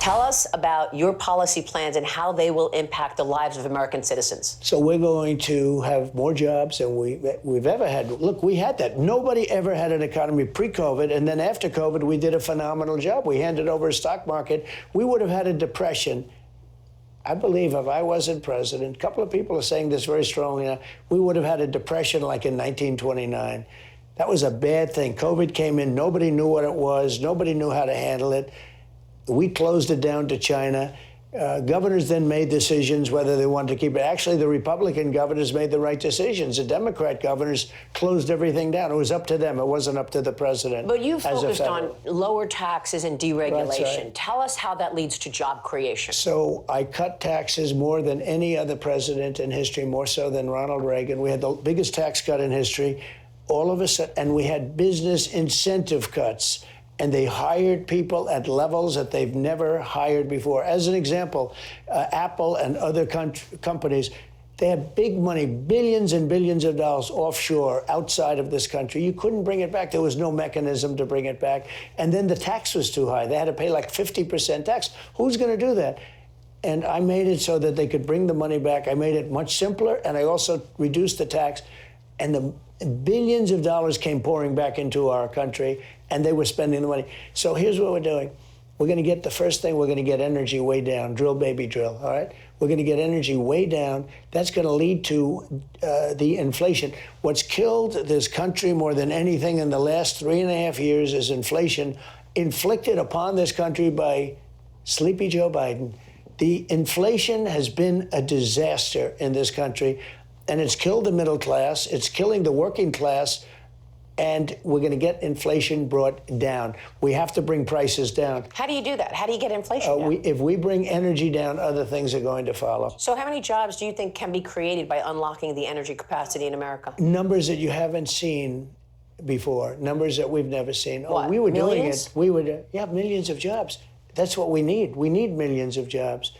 Tell us about your policy plans and how they will impact the lives of American citizens. So we're going to have more jobs than we've ever had. Look, we had that. Nobody ever had an economy pre-COVID, and then after COVID, we did a phenomenal job. We handed over a stock market. We would have had a depression. I believe if I wasn't president, a couple of people are saying this very strongly now, we would have had a depression like in 1929. That was a bad thing. COVID came in. Nobody knew what it was. Nobody knew how to handle it. We closed it down to China. Governors then made decisions whether they wanted to keep it. Actually, the Republican governors made the right decisions. The Democrat governors closed everything down. It was up to them. It wasn't up to the president. But you focused on lower taxes and deregulation. That's right. Tell us how that leads to job creation. So I cut taxes more than any other president in history, more so than Ronald Reagan. We had the biggest tax cut in history. All of a sudden, and we had business incentive cuts. And they hired people at levels that they've never hired before. As an example, Apple and other companies, they have big money, billions and billions of dollars offshore outside of this country. You couldn't bring it back. There was no mechanism to bring it back. And then the tax was too high. They had to pay like 50% tax. Who's going to do that? And I made it so that they could bring the money back. I made it much simpler, and I also reduced the tax. And the billions of dollars came pouring back into our country, and they were spending the money. So here's what we're doing. We're going to get the first thing, we're going to get energy way down. Drill, baby, drill, all right? We're going to get energy way down. That's going to lead to the inflation. What's killed this country more than anything in the last 3.5 years is inflation inflicted upon this country by Sleepy Joe Biden. The inflation has been a disaster in this country. And it's killed the middle class, it's killing the working class, and we're going to get inflation brought down. We have to bring prices down. How do you do that? How do you get inflation down? If we bring energy down, other things are going to follow. So how many jobs do you think can be created by unlocking the energy capacity in America? Numbers that you haven't seen before, numbers that we've never seen. What, Oh, we were millions? doing it. We would, yeah, millions of jobs. That's what we need. We need millions of jobs.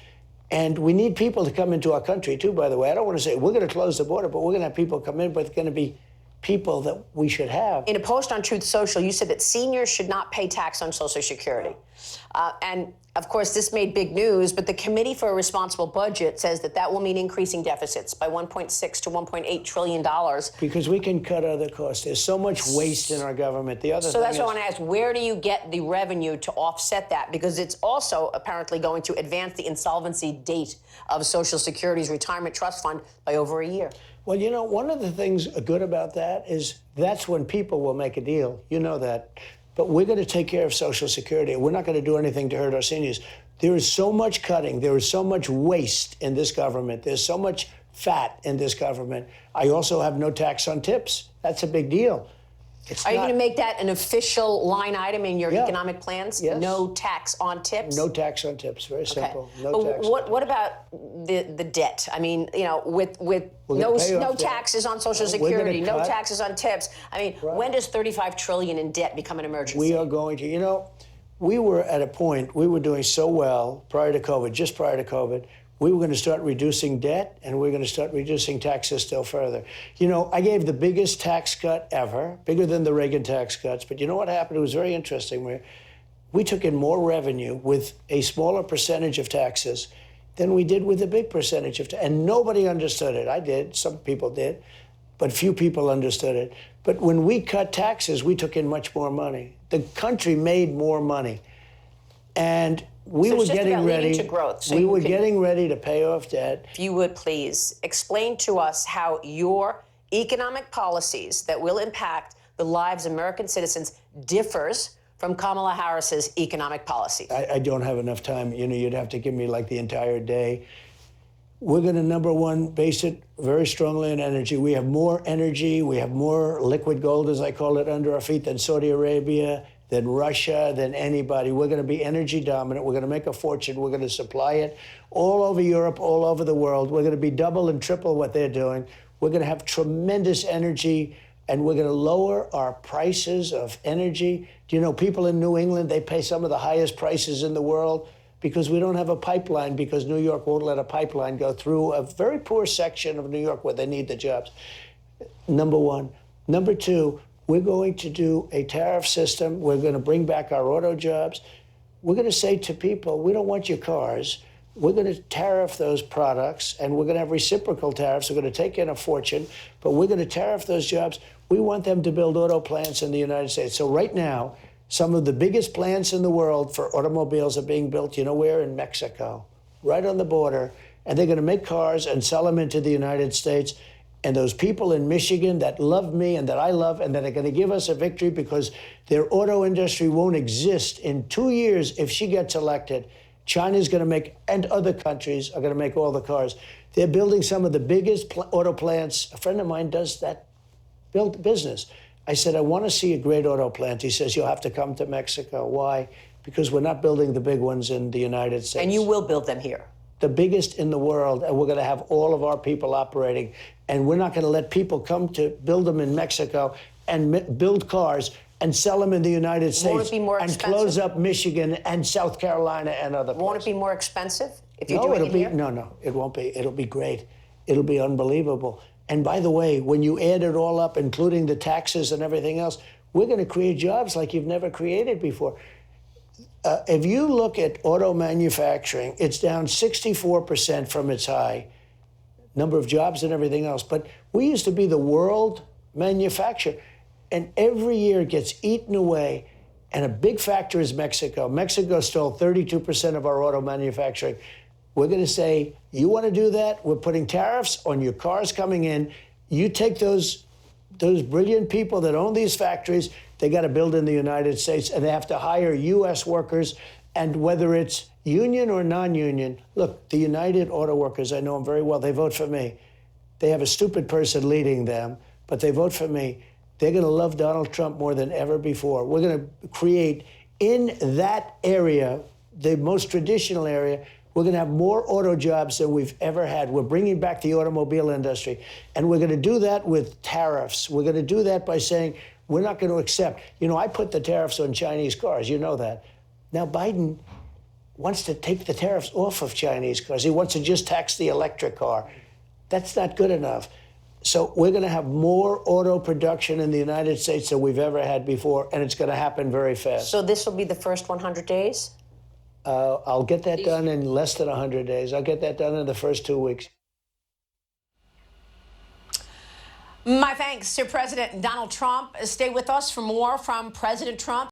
And we need people to come into our country, too, by the way. I don't want to say we're going to close the border, but we're going to have people come in, but it's going to be people that we should have. In a post on Truth Social, you said that seniors should not pay tax on Social Security. And, of course, this made big news, but the Committee for a Responsible Budget says that that will mean increasing deficits by $1.6 to $1.8 trillion. Because we can cut other costs. There's so much waste in our government. The other So that's what I want to ask. Where do you get the revenue to offset that? Because it's also apparently going to advance the insolvency date of Social Security's retirement trust fund by over a year. Well, you know, one of the things good about that is that's when people will make a deal. You know that. But we're going to take care of Social Security. We're not going to do anything to hurt our seniors. There is so much cutting. There is so much waste in this government. There's so much fat in this government. I also have no tax on tips. That's a big deal. Are you going to make that an official line item in your economic plans? Yes. No tax on tips? No tax on tips. Very simple. Okay. No tax. What about the debt? I mean, you know, with no taxes on Social Security, no taxes on tips. I mean, when does $35 trillion in debt become an emergency? We are going to, you know, we were at a point, we were doing so well prior to COVID, just prior to COVID, we were going to start reducing debt, and we were going to start reducing taxes still further. You know, I gave the biggest tax cut ever, bigger than the Reagan tax cuts. But you know what happened? It was very interesting. We took in more revenue with a smaller percentage of taxes than we did with a big percentage of taxes. And nobody understood it. I did. Some people did. But few people understood it. But when we cut taxes, we took in much more money. The country made more money. And we were getting ready to growth. We were getting ready to pay off debt. If you would please explain to us how your economic policies that will impact the lives of American citizens differs from Kamala Harris's economic policies. I don't have enough time. You know, you'd have to give me like the entire day. We're going to, number one, base it very strongly on energy. We have more energy. We have more liquid gold, as I call it, under our feet than Saudi Arabia, than Russia, than anybody. We're going to be energy dominant. We're going to make a fortune. We're going to supply it all over Europe, all over the world. We're going to be double and triple what they're doing. We're going to have tremendous energy, and we're going to lower our prices of energy. Do you know, people in New England, they pay some of the highest prices in the world because we don't have a pipeline, because New York won't let a pipeline go through a very poor section of New York where they need the jobs. Number one. Number two, we're going to do a tariff system. We're going to bring back our auto jobs. we're going to say to people, we don't want your cars. We're going to tariff those products, and we're going to have reciprocal tariffs. We're going to take in a fortune, but we're going to tariff those jobs. We want them to build auto plants in the United States. So right now, some of the biggest plants in the world for automobiles are being built, you know where? In Mexico, right on the border. And they're going to make cars and sell them into the United States. And those people in Michigan that love me and that I love and that are going to give us a victory because their auto industry won't exist in 2 years if she gets elected. China's going to make, and other countries are going to make all the cars. They're building some of the biggest auto plants. A friend of mine does that business. I said, I want to see a great auto plant. He says, you'll have to come to Mexico. Why? Because we're not building the big ones in the United States. And you will build them here. The biggest in the world, and we're going to have all of our people operating. And we're not going to let people come to build them in Mexico and build cars and sell them in the United States. Won't it be more expensive? And close up Michigan and South Carolina and other places. Won't it be more expensive if you're No, doing it'll it be here? no, it won't be. It'll be great. It'll be unbelievable. And by the way, when you add it all up, including the taxes and everything else, we're going to create jobs like you've never created before. If you look at auto manufacturing, it's down 64% from its high, number of jobs and everything else. But we used to be the world manufacturer. And every year it gets eaten away. And a big factor is Mexico. Mexico stole 32% of our auto manufacturing. We're going to say, you want to do that? We're putting tariffs on your cars coming in. You take those brilliant people that own these factories, they got to build in the United States, and they have to hire U.S. workers. And whether it's union or non-union, look, the United Auto Workers, I know them very well. They vote for me. They have a stupid person leading them, but they vote for me. They're going to love Donald Trump more than ever before. We're going to create in that area, the most traditional area, we're going to have more auto jobs than we've ever had. We're bringing back the automobile industry. And we're going to do that with tariffs. We're going to do that by saying we're not going to accept. You know, I put the tariffs on Chinese cars. You know that. Now, Biden wants to take the tariffs off of Chinese cars. He wants to just tax the electric car. That's not good enough. So we're going to have more auto production in the United States than we've ever had before, and it's going to happen very fast. So this will be the first 100 days? I'll get that done in less than 100 days. I'll get that done in the first 2 weeks. My thanks to President Donald Trump. Stay with us for more from President Trump.